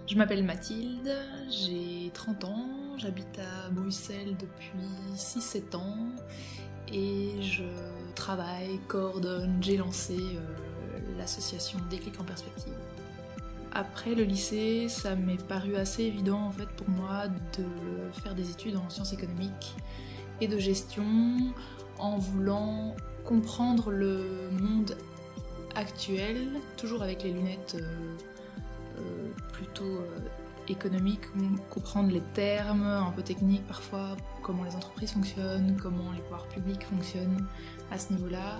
Je m'appelle Mathilde, j'ai 30 ans, j'habite à Bruxelles depuis 6-7 ans et je travaille, coordonne, j'ai lancé l'association Déclic en perspective. Après le lycée, ça m'est paru assez évident en fait pour moi de faire des études en sciences économiques et de gestion en voulant comprendre le monde actuel, toujours avec les lunettes plutôt économiques, comprendre les termes un peu techniques parfois, comment les entreprises fonctionnent, comment les pouvoirs publics fonctionnent à ce niveau-là,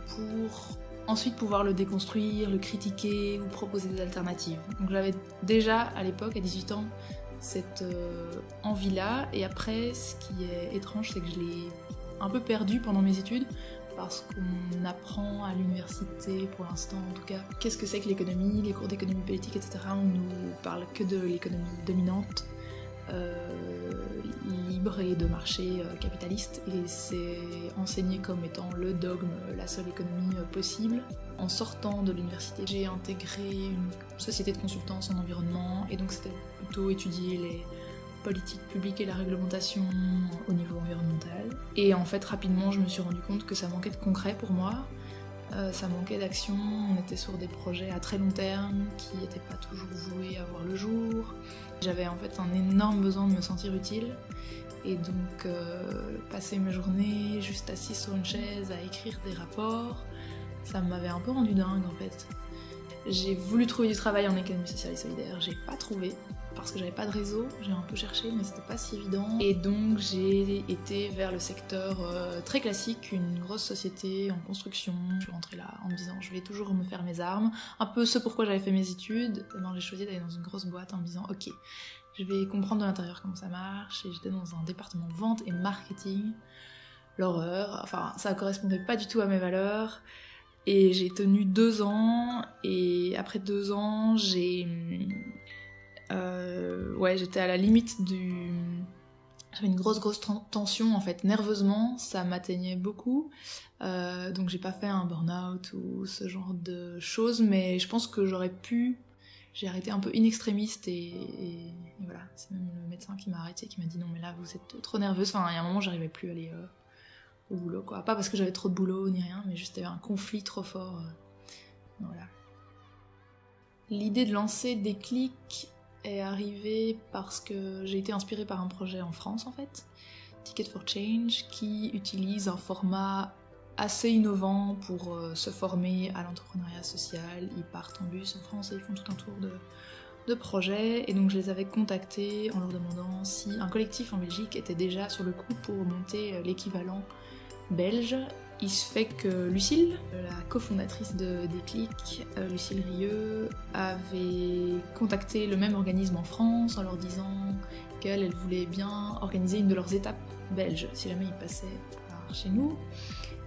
pour ensuite pouvoir le déconstruire, le critiquer ou proposer des alternatives. Donc j'avais déjà à l'époque, à 18 ans, cette envie-là, et après ce qui est étrange c'est que je l'ai un peu perdue pendant mes études, parce qu'on apprend à l'université, pour l'instant en tout cas, qu'est-ce que c'est que l'économie, les cours d'économie politique, etc. On nous parle que de l'économie dominante, libre et de marché capitaliste, et c'est enseigné comme étant le dogme, la seule économie possible. En sortant de l'université, j'ai intégré une société de consultance en environnement, et donc c'était plutôt étudier les politique publique et la réglementation au niveau environnemental. Et en fait, rapidement, je me suis rendu compte que ça manquait de concret pour moi, ça manquait d'action, on était sur des projets à très long terme qui n'étaient pas toujours voués à voir le jour. J'avais en fait un énorme besoin de me sentir utile, et donc passer mes journées juste assise sur une chaise à écrire des rapports, ça m'avait un peu rendu dingue en fait. J'ai voulu trouver du travail en économie sociale et solidaire, j'ai pas trouvé, parce que j'avais pas de réseau, j'ai un peu cherché mais c'était pas si évident. Et donc j'ai été vers le secteur très classique, une grosse société en construction. Je suis rentrée là en me disant je vais toujours me faire mes armes, un peu ce pourquoi j'avais fait mes études. Et ben, j'ai choisi d'aller dans une grosse boîte en me disant ok, je vais comprendre de l'intérieur comment ça marche, et j'étais dans un département vente et marketing. L'horreur, enfin ça correspondait pas du tout à mes valeurs. Et j'ai tenu 2 ans, et après 2 ans, j'étais à la limite du... J'avais une grosse tension en fait, nerveusement, ça m'atteignait beaucoup. Donc j'ai pas fait un burn-out ou ce genre de choses, mais je pense que j'aurais pu... J'ai arrêté un peu in extremis, et voilà, c'est même le médecin qui m'a arrêté, qui m'a dit non mais là vous êtes trop nerveuse. Enfin, il y a un moment j'arrivais plus à aller... au boulot quoi. Pas parce que j'avais trop de boulot ni rien, mais juste il y avait un conflit trop fort. Voilà. L'idée de lancer Déclic est arrivée parce que j'ai été inspirée par un projet en France en fait, Ticket for Change, qui utilise un format assez innovant pour se former à l'entrepreneuriat social. Ils partent en bus en France et ils font tout un tour de projets, et donc je les avais contactés en leur demandant si un collectif en Belgique était déjà sur le coup pour monter l'équivalent belge. Il se fait que Lucille, la cofondatrice de Déclic, Lucille Rieux, avait contacté le même organisme en France en leur disant qu'elle voulait bien organiser une de leurs étapes belges, si jamais ils passaient par chez nous.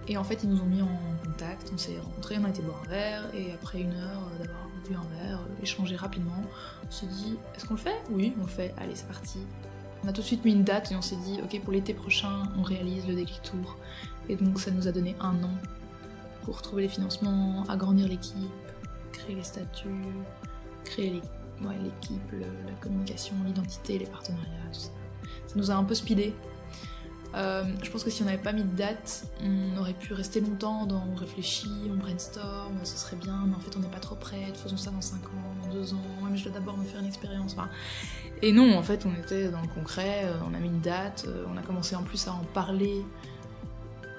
Et en fait, ils nous ont mis en contact, on s'est rencontrés, on a été boire un verre, et après 1 heure d'avoir bu un verre, échangé rapidement, on s'est dit « Est-ce qu'on le fait ?» Oui, on le fait, allez, c'est parti. On a tout de suite mis une date et on s'est dit « Ok, pour l'été prochain, on réalise le Déclic Tour. » Et donc ça nous a donné 1 an pour trouver les financements, agrandir l'équipe, créer les statuts, créer l'équipe, la communication, l'identité, les partenariats, tout ça. Ça nous a un peu speedé. Je pense que si on n'avait pas mis de date, on aurait pu rester longtemps dans on réfléchit, on brainstorm, ce serait bien, mais en fait on n'est pas trop prête, faisons ça dans 5 ans, dans 2 ans, ouais, mais je dois d'abord me faire une expérience. Enfin, et non, en fait on était dans le concret, on a mis une date, on a commencé en plus à en parler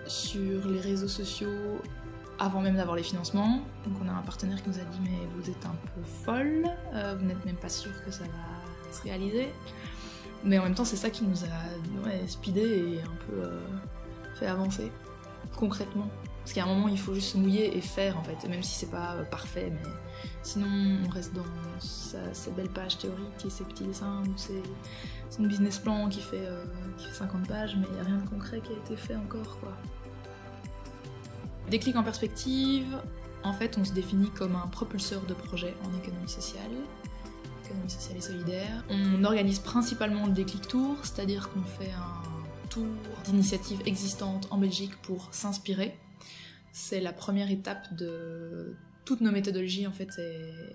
sur les réseaux sociaux avant même d'avoir les financements. Donc on a un partenaire qui nous a dit mais vous êtes un peu folle, vous n'êtes même pas sûr que ça va se réaliser. Mais en même temps, c'est ça qui nous a speedé et un peu fait avancer, concrètement. Parce qu'à un moment, il faut juste se mouiller et faire, en fait. Et même si c'est pas parfait, mais sinon, on reste dans ces belles pages théoriques et ces petits dessins, ou c'est une business plan qui fait 50 pages, mais il n'y a rien de concret qui a été fait encore, quoi. Déclic en perspective, en fait, on se définit comme un propulseur de projets en économie sociale et solidaire. On organise principalement le Déclic Tour, c'est-à-dire qu'on fait un tour d'initiatives existantes en Belgique pour s'inspirer. C'est la première étape de toutes nos méthodologies, en fait,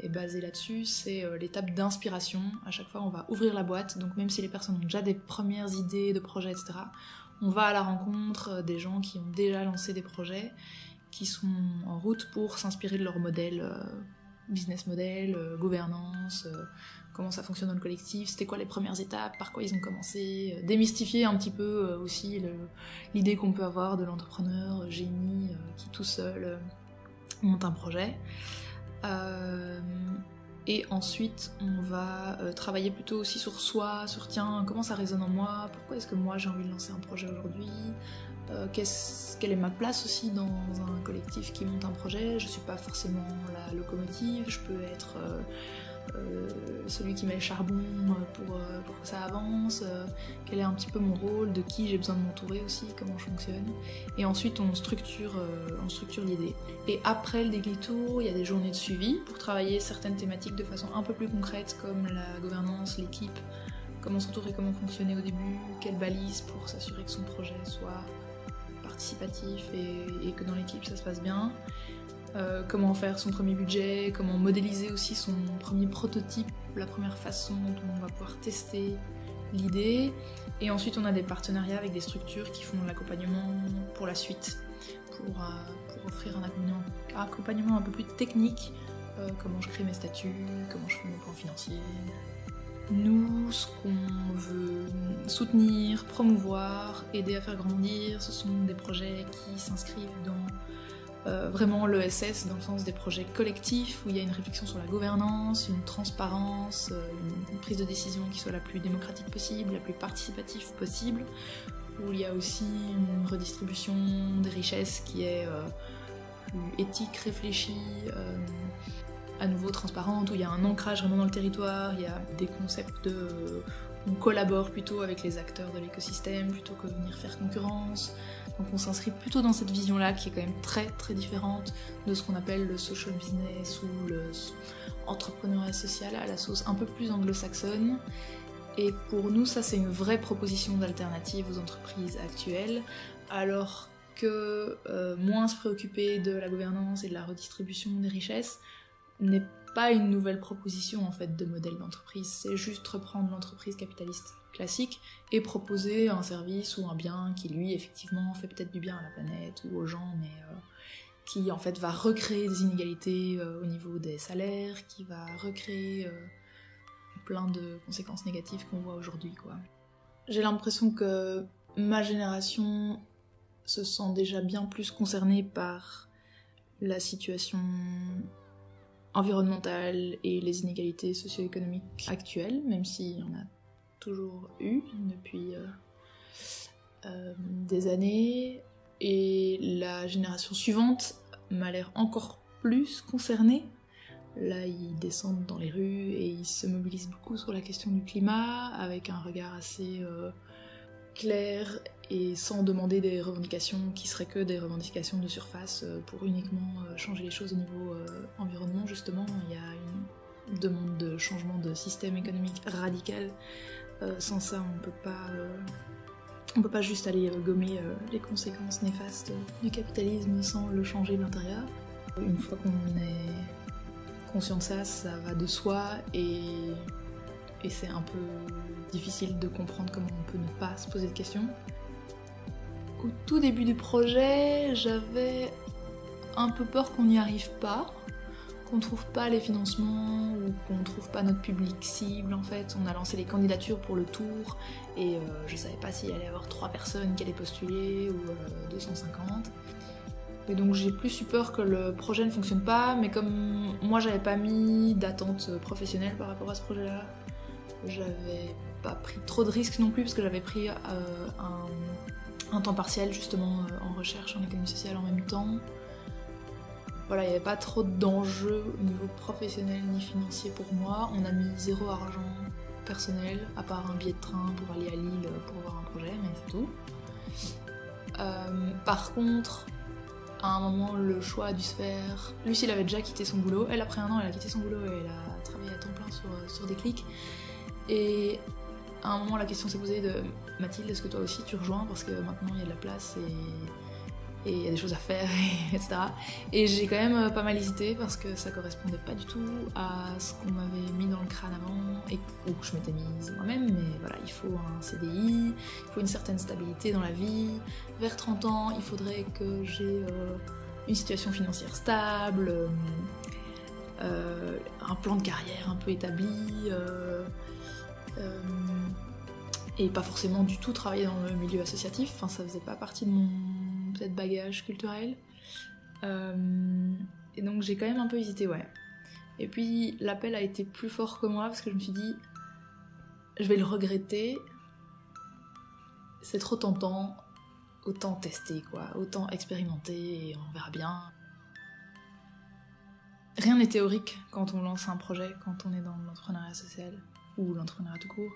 est basée là-dessus, c'est l'étape d'inspiration. À chaque fois, on va ouvrir la boîte, donc même si les personnes ont déjà des premières idées de projets, etc., on va à la rencontre des gens qui ont déjà lancé des projets, qui sont en route pour s'inspirer de leur modèle, business model, gouvernance, comment ça fonctionne dans le collectif, c'était quoi les premières étapes, par quoi ils ont commencé, démystifier un petit peu aussi l'idée qu'on peut avoir de l'entrepreneur génie qui tout seul monte un projet. Et ensuite, on va travailler plutôt aussi sur soi, sur tiens, comment ça résonne en moi, pourquoi est-ce que moi j'ai envie de lancer un projet aujourd'hui, quelle est ma place aussi dans un collectif qui monte un projet. Je suis pas forcément la locomotive, je peux être celui qui met le charbon pour que ça avance, quel est un petit peu mon rôle, de qui j'ai besoin de m'entourer aussi, comment je fonctionne. Et ensuite on structure l'idée. Et après le Daily Tour, il y a des journées de suivi pour travailler certaines thématiques de façon un peu plus concrète, comme la gouvernance, l'équipe, comment s'entourer, comment fonctionner au début, quelles balises pour s'assurer que son projet soit participatif et que dans l'équipe ça se passe bien. Comment faire son premier budget, comment modéliser aussi son premier prototype, la première façon dont on va pouvoir tester l'idée. Et ensuite on a des partenariats avec des structures qui font l'accompagnement pour la suite, pour offrir un accompagnement un peu plus technique, comment je crée mes statuts, comment je fais mon plan financier. Nous, ce qu'on veut soutenir, promouvoir, aider à faire grandir, ce sont des projets qui s'inscrivent dans vraiment l'ESS dans le sens des projets collectifs où il y a une réflexion sur la gouvernance, une transparence, une prise de décision qui soit la plus démocratique possible, la plus participative possible, où il y a aussi une redistribution des richesses qui est plus éthique, réfléchie, à nouveau transparente, où il y a un ancrage vraiment dans le territoire, il y a des concepts on collabore plutôt avec les acteurs de l'écosystème plutôt que venir faire concurrence. Donc on s'inscrit plutôt dans cette vision-là qui est quand même très très différente de ce qu'on appelle le social business ou le entrepreneuriat social à la sauce un peu plus anglo-saxonne. Et pour nous, ça c'est une vraie proposition d'alternative aux entreprises actuelles, alors que moins se préoccuper de la gouvernance et de la redistribution des richesses n'est pas une nouvelle proposition en fait de modèle d'entreprise, c'est juste reprendre l'entreprise capitaliste classique et proposer un service ou un bien qui lui effectivement fait peut-être du bien à la planète ou aux gens, mais qui en fait va recréer des inégalités au niveau des salaires, qui va recréer plein de conséquences négatives qu'on voit aujourd'hui, quoi. J'ai l'impression que ma génération se sent déjà bien plus concernée par la situation environnementale et les inégalités socio-économiques actuelles, même s'il y en a toujours eu depuis des années, et la génération suivante m'a l'air encore plus concernée. Là, ils descendent dans les rues et ils se mobilisent beaucoup sur la question du climat, avec un regard assez clair et sans demander des revendications qui seraient que des revendications de surface pour uniquement changer les choses au niveau environnement. Justement, il y a une demande de changement de système économique radical. Sans ça, on peut pas juste aller gommer les conséquences néfastes du capitalisme sans le changer de l'intérieur. Une fois qu'on est conscient de ça, ça va de soi et c'est un peu difficile de comprendre comment on peut ne pas se poser de questions. Au tout début du projet, j'avais un peu peur qu'on n'y arrive pas, qu'on trouve pas les financements ou qu'on trouve pas notre public cible en fait. On a lancé les candidatures pour le tour et je savais pas s'il allait y avoir 3 personnes qui allaient postuler ou 250. Et donc j'ai plus eu peur que le projet ne fonctionne pas, mais comme moi j'avais pas mis d'attente professionnelle par rapport à ce projet-là, j'avais pas pris trop de risques non plus parce que j'avais pris un temps partiel justement en recherche en économie sociale en même temps. Voilà, il n'y avait pas trop d'enjeux au niveau professionnel ni financier pour moi. On a mis 0 argent personnel, à part un billet de train pour aller à Lille pour voir un projet, mais c'est tout. Par contre, à un moment, le choix a dû se faire. Lucie, elle avait déjà quitté son boulot. Elle, après 1 an, elle a quitté son boulot et elle a travaillé à temps plein sur Déclic. Et à un moment, la question s'est posée de Mathilde, est-ce que toi aussi tu rejoins parce que maintenant il y a de la place et il y a des choses à faire, etc. Et j'ai quand même pas mal hésité parce que ça correspondait pas du tout à ce qu'on m'avait mis dans le crâne avant et où je m'étais mise moi-même, mais voilà, il faut un CDI, il faut une certaine stabilité dans la vie. Vers 30 ans, il faudrait que j'ai une situation financière stable, un plan de carrière un peu établi, et pas forcément du tout travailler dans le milieu associatif, enfin ça faisait pas partie de mon peut-être bagage culturel. Et donc j'ai quand même un peu hésité, ouais. Et puis l'appel a été plus fort que moi parce que je me suis dit je vais le regretter, c'est trop tentant, autant tester quoi, autant expérimenter et on verra bien. Rien n'est théorique quand on lance un projet, quand on est dans l'entrepreneuriat social ou l'entrepreneuriat tout court.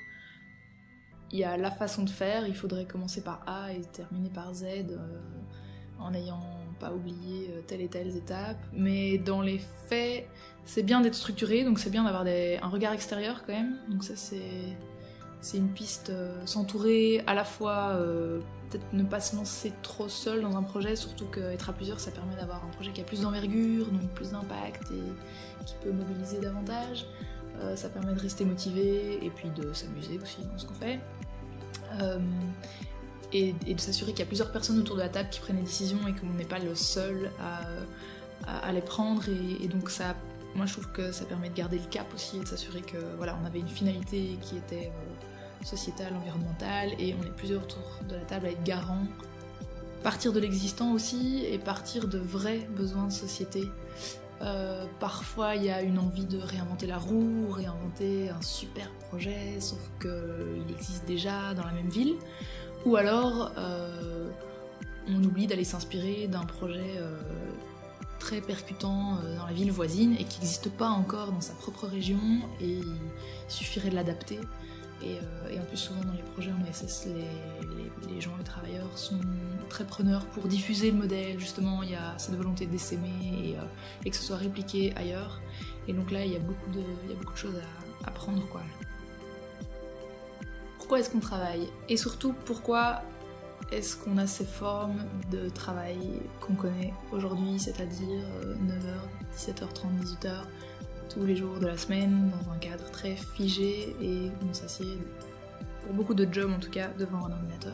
Il y a la façon de faire, il faudrait commencer par A et terminer par Z en n'ayant pas oublié telle et telle étape. Mais dans les faits, c'est bien d'être structuré, donc c'est bien d'avoir un regard extérieur quand même. Donc ça c'est une piste, s'entourer à la fois, peut-être ne pas se lancer trop seul dans un projet, surtout qu'être à plusieurs ça permet d'avoir un projet qui a plus d'envergure, donc plus d'impact et qui peut mobiliser davantage. Ça permet de rester motivé et puis de s'amuser aussi dans ce qu'on fait. Et de s'assurer qu'il y a plusieurs personnes autour de la table qui prennent les décisions et qu'on n'est pas le seul à les prendre. Et donc ça, moi je trouve que ça permet de garder le cap aussi et de s'assurer que voilà, on avait une finalité qui était sociétale, environnementale, et on est plusieurs autour de la table à être garants. Partir de l'existant aussi et partir de vrais besoins de société. Parfois il y a une envie de réinventer la roue, réinventer un super projet, sauf qu'il existe déjà dans la même ville. Ou alors on oublie d'aller s'inspirer d'un projet très percutant dans la ville voisine et qui n'existe pas encore dans sa propre région et il suffirait de l'adapter. Et en plus souvent dans les projets en ESS, les gens, les travailleurs sont très preneurs pour diffuser le modèle, justement il y a cette volonté d'essaimer et que ce soit répliqué ailleurs. Et donc là il y a beaucoup de choses à apprendre quoi. Pourquoi est-ce qu'on travaille? Et surtout pourquoi est-ce qu'on a ces formes de travail qu'on connaît aujourd'hui, c'est-à-dire 9h, 17h30, 18h, tous les jours de la semaine, dans un cadre très figé et on s'assied, pour beaucoup de jobs en tout cas, devant un ordinateur.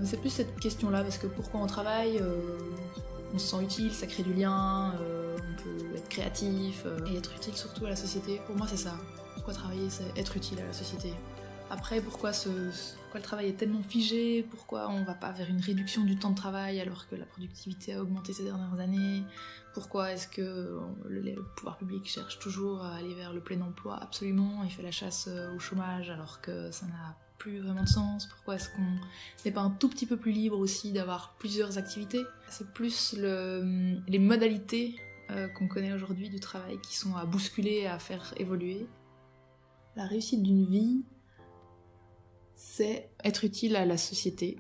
C'est plus cette question-là, parce que pourquoi on travaille, on se sent utile, ça crée du lien, on peut être créatif et être utile surtout à la société. Pour moi c'est ça. Pourquoi travailler, c'est être utile à la société. Après, pourquoi le travail est tellement figé, pourquoi on va pas vers une réduction du temps de travail alors que la productivité a augmenté ces dernières années, pourquoi est-ce que le pouvoir public cherche toujours à aller vers le plein emploi absolument et fait la chasse au chômage alors que ça n'a plus vraiment de sens, pourquoi est-ce qu'on n'est pas un tout petit peu plus libre aussi d'avoir plusieurs activités. C'est plus les modalités qu'on connaît aujourd'hui du travail qui sont à bousculer, à faire évoluer. La réussite d'une vie, c'est être utile à la société.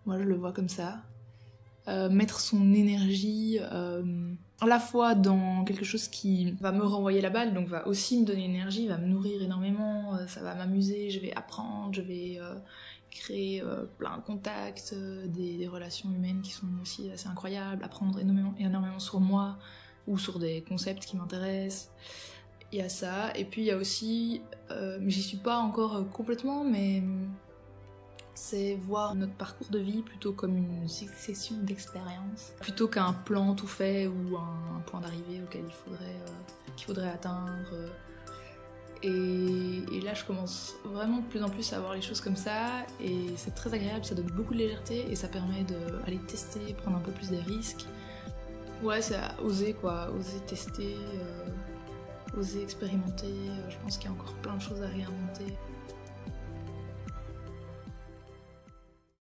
Moi je le vois comme ça. Mettre son énergie à la fois dans quelque chose qui va me renvoyer la balle, donc va aussi me donner l'énergie, va me nourrir énormément, ça va m'amuser, je vais apprendre, je vais créer plein de contacts, des relations humaines qui sont aussi assez incroyables, apprendre énormément sur moi ou sur des concepts qui m'intéressent. Il y a ça, et puis il y a aussi, j'y suis pas encore complètement, mais c'est voir notre parcours de vie plutôt comme une succession d'expériences, plutôt qu'un plan tout fait ou un point d'arrivée auquel qu'il faudrait atteindre. Et là je commence vraiment de plus en plus à voir les choses comme ça, et c'est très agréable, ça donne beaucoup de légèreté, et ça permet d'aller tester, prendre un peu plus des risques. Ouais, c'est oser quoi, oser tester, oser expérimenter, je pense qu'il y a encore plein de choses à réinventer.